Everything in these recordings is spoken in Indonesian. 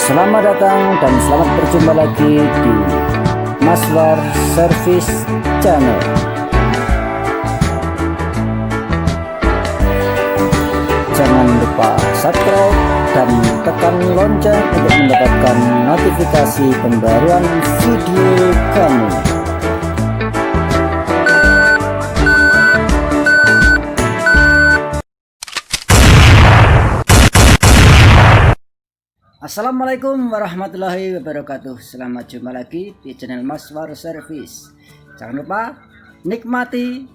Selamat datang dan selamat berjumpa lagi di Maswar Service Channel. Jangan lupa subscribe dan tekan lonceng untuk mendapatkan notifikasi pembaruan video kami. Assalamualaikum warahmatullahi wabarakatuh. Selamat jumpa lagi di channel Maswar Service. Jangan lupa nikmati,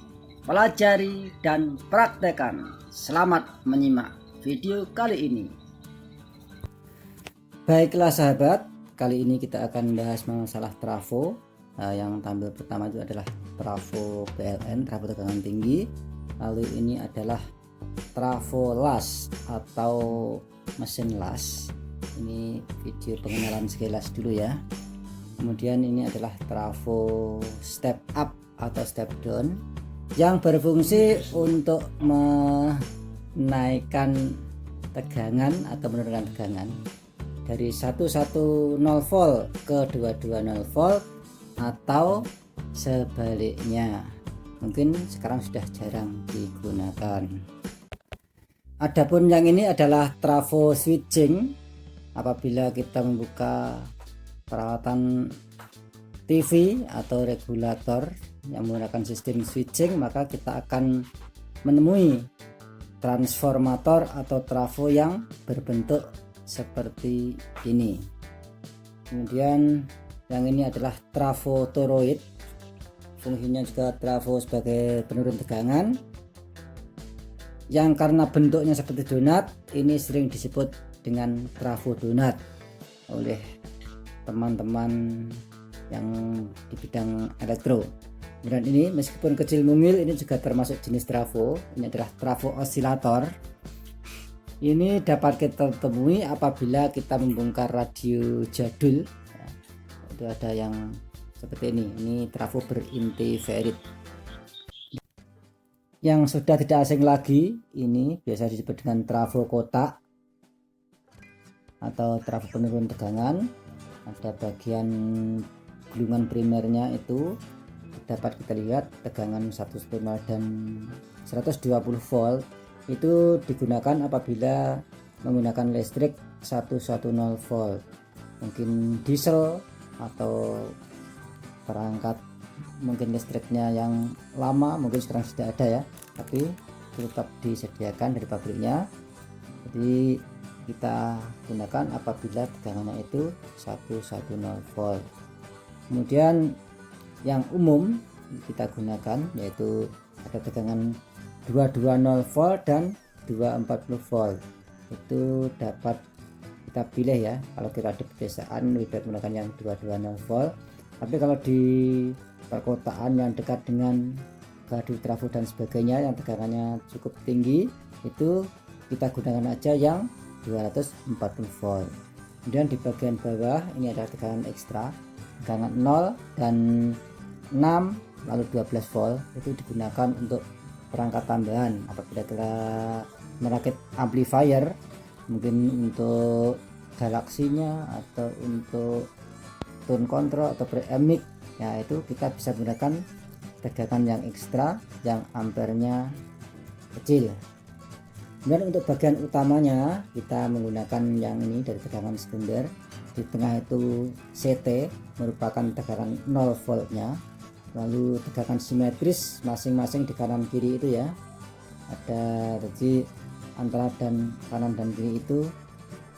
pelajari, dan praktekkan. Selamat menyimak video kali ini. Baiklah sahabat, kali ini kita akan bahas masalah trafo. Yang tampil pertama itu adalah trafo PLN, trafo tegangan tinggi. Lalu ini adalah trafo las atau mesin las. Ini video pengenalan sekilas dulu ya. Kemudian ini adalah trafo step up atau step down yang berfungsi untuk menaikkan tegangan atau menurunkan tegangan dari 110 volt ke 220 volt atau sebaliknya. Mungkin sekarang sudah jarang digunakan. Adapun yang ini adalah trafo switching. Apabila kita membuka peralatan TV atau regulator yang menggunakan sistem switching, maka kita akan menemui transformator atau trafo yang berbentuk seperti ini. Kemudian yang ini adalah trafo toroid, fungsinya juga trafo sebagai penurun tegangan, yang karena bentuknya seperti donat ini sering disebut dengan trafo donat oleh teman-teman yang di bidang elektro. Dan ini meskipun kecil mungil, ini juga termasuk jenis trafo. Ini adalah trafo osilator. Ini dapat kita temui apabila kita membongkar radio jadul ya, itu ada yang seperti ini trafo berinti ferit. Yang sudah tidak asing lagi, ini biasa disebut dengan trafo kotak atau trafo penurun tegangan. Ada bagian gulungan primernya itu dapat kita lihat tegangan 110 dan 120 volt. Itu digunakan apabila menggunakan listrik 110 volt, mungkin diesel atau perangkat mungkin listriknya yang lama, mungkin sekarang sudah ada ya, tapi tetap disediakan dari pabriknya. Jadi kita gunakan apabila tegangannya itu 110 volt. Kemudian yang umum kita gunakan yaitu ada tegangan 220 volt dan 240 volt. Itu dapat kita pilih ya, kalau kita di pedesaan lebih baik menggunakan yang 220 volt. Tapi kalau di perkotaan yang dekat dengan gardu trafo dan sebagainya yang tegangannya cukup tinggi, itu kita gunakan aja yang 240 volt. Kemudian di bagian bawah ini ada tegangan ekstra, tegangan 0 dan 6 lalu 12 volt. Itu digunakan untuk perangkat tambahan apabila kita merakit amplifier, mungkin untuk galaksinya atau untuk tone control atau preamp mic ya, itu kita bisa menggunakan tegangan yang ekstra yang ampernya kecil. Kemudian untuk bagian utamanya kita menggunakan yang ini dari tegangan sekunder. Di tengah itu CT merupakan tegangan 0 voltnya. Lalu tegangan simetris masing-masing di kanan kiri itu ya. Ada jadi antara dan kanan dan kiri itu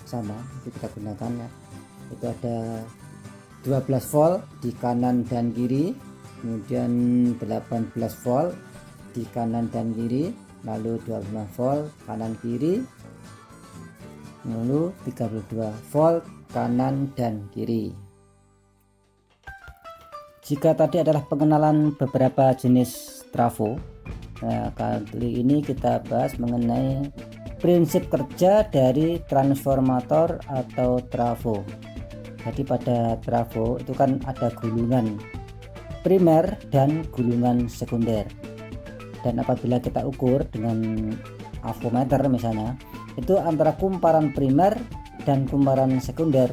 sama, itu kita gunakan ya. Itu ada 12 volt di kanan dan kiri, kemudian 18 volt di kanan dan kiri, lalu 25 volt kanan kiri, lalu 32 volt kanan dan kiri. Jika tadi adalah pengenalan beberapa jenis trafo, nah kali ini kita bahas mengenai prinsip kerja dari transformator atau trafo. Jadi pada trafo itu kan ada gulungan primer dan gulungan sekunder. Dan apabila kita ukur dengan avometer misalnya, itu antara kumparan primer dan kumparan sekunder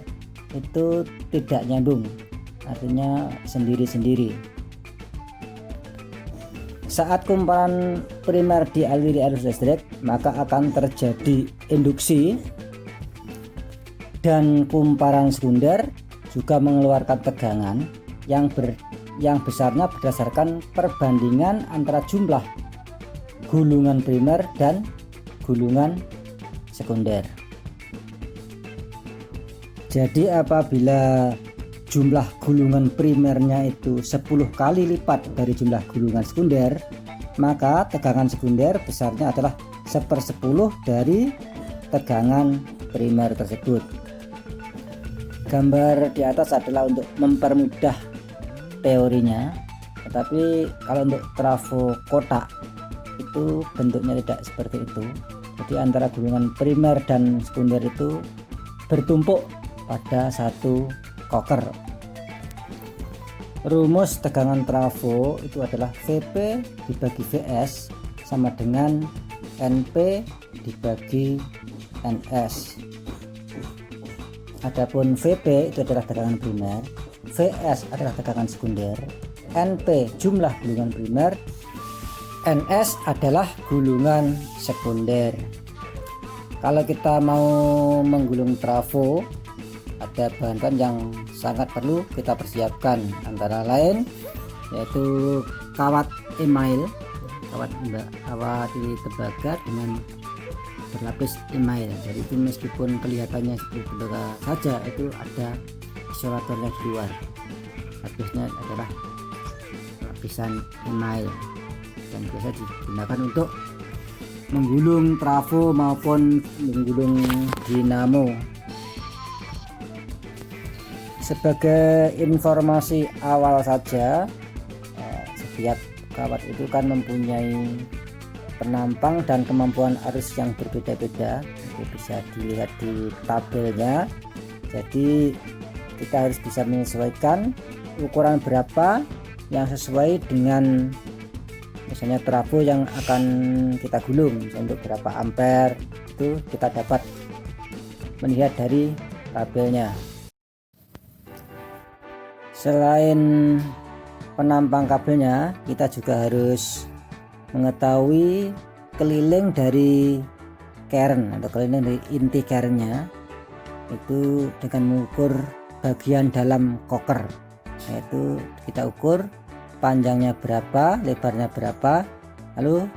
itu tidak nyambung, artinya sendiri-sendiri. Saat kumparan primer dialiri arus listrik, maka akan terjadi induksi dan kumparan sekunder juga mengeluarkan tegangan yang besarnya berdasarkan perbandingan antara jumlah gulungan primer dan gulungan sekunder. Jadi apabila jumlah gulungan primernya itu 10 kali lipat dari jumlah gulungan sekunder, maka tegangan sekunder besarnya adalah 1/10 dari tegangan primer tersebut. Gambar di atas adalah untuk mempermudah teorinya, tetapi kalau untuk trafo kotak itu bentuknya tidak seperti itu. Jadi antara gulungan primer dan sekunder itu bertumpuk pada satu koker. Rumus tegangan trafo itu adalah Vp dibagi Vs sama dengan Np dibagi Ns. Adapun Vp itu adalah tegangan primer, Vs adalah tegangan sekunder, Np jumlah gulungan primer, Ns adalah gulungan sekunder. Kalau kita mau menggulung trafo, ada bahan-bahan yang sangat perlu kita persiapkan, antara lain yaitu kawat email, kawat di tembaga dengan berlapis email. Jadi itu meskipun kelihatannya seperti tembaga saja, itu ada isolatornya di luar. Lapisnya adalah lapisan email dan biasa digunakan untuk menggulung trafo maupun menggulung dinamo. Sebagai informasi awal saja, setiap kawat itu kan mempunyai penampang dan kemampuan arus yang berbeda-beda. Itu bisa dilihat di tabelnya. Jadi kita harus bisa menyesuaikan ukuran berapa yang sesuai dengan misalnya trafo yang akan kita gulung, untuk berapa ampere, itu kita dapat melihat dari tabelnya. Selain penampang kabelnya, kita juga harus mengetahui keliling dari kern atau keliling dari inti kernnya, itu dengan mengukur bagian dalam koker, yaitu kita ukur panjangnya berapa, lebarnya berapa, lalu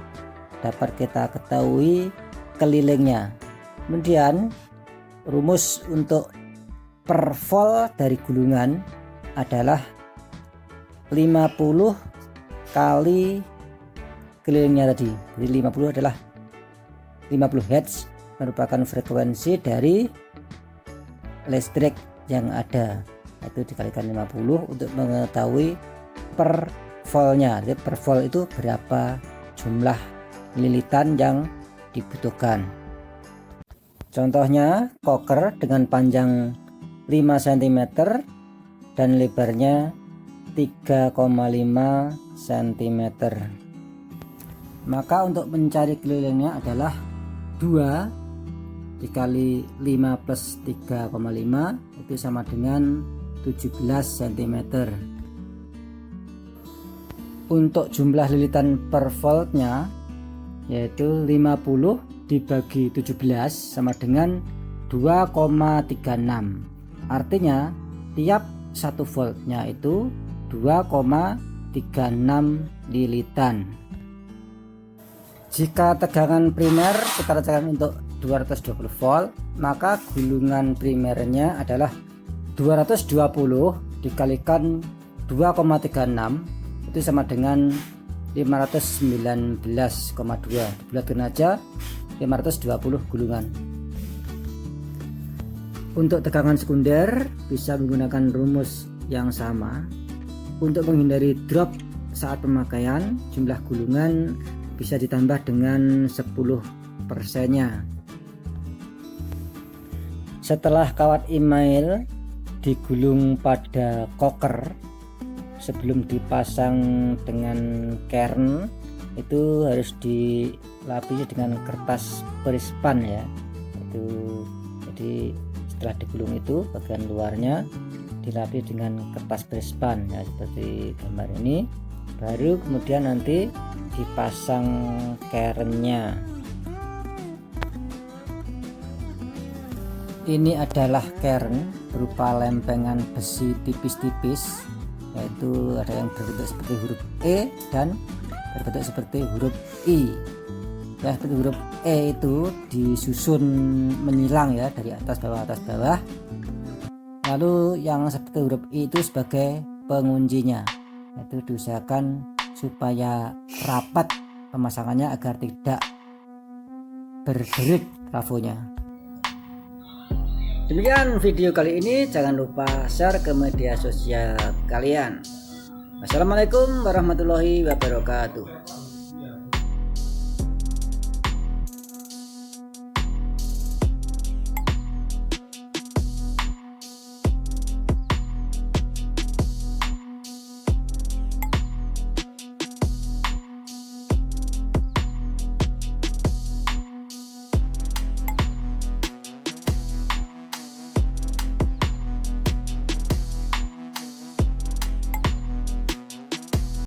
dapat kita ketahui kelilingnya. Kemudian rumus untuk per volt dari gulungan adalah 50 kali kelilingnya tadi. Jadi 50 adalah 50 Hz, merupakan frekuensi dari listrik yang ada. Itu dikalikan 50 untuk mengetahui per voltnya. Jadi per volt itu berapa jumlah lilitan yang dibutuhkan. Contohnya koker dengan panjang 5 cm dan lebarnya 3,5 cm. Maka untuk mencari kelilingnya adalah 2 dikali 5 plus 3,5 itu sama dengan 17 cm. Untuk jumlah lilitan per voltnya yaitu 50 dibagi 17 sama dengan 2,36. Artinya tiap 1 voltnya itu 2,36 lilitan. Jika tegangan primer kita rasakan untuk 220 volt, maka gulungan primernya adalah 220 dikalikan 2,36 itu sama dengan 519,2. Dibulatkan aja 520 gulungan. Untuk tegangan sekunder bisa menggunakan rumus yang sama. Untuk menghindari drop saat pemakaian, jumlah gulungan bisa ditambah dengan 10%-nya. Setelah kawat email digulung pada koker, sebelum dipasang dengan kern itu harus dilapisi dengan kertas perispan ya. Itu jadi setelah digulung itu bagian luarnya dilapis dengan kertas berspan ya, seperti gambar ini. Baru kemudian nanti dipasang kerennya. Ini adalah keren berupa lempengan besi tipis-tipis, yaitu ada yang berbentuk seperti huruf E dan berbentuk seperti huruf I. Ya, seperti huruf E itu disusun menyilang ya, dari atas bawah. Lalu yang seperti huruf I itu sebagai penguncinya, itu diusahakan supaya rapat pemasangannya agar tidak berderit trafonya. Demikian video kali ini, jangan lupa share ke media sosial kalian. Wassalamualaikum warahmatullahi wabarakatuh.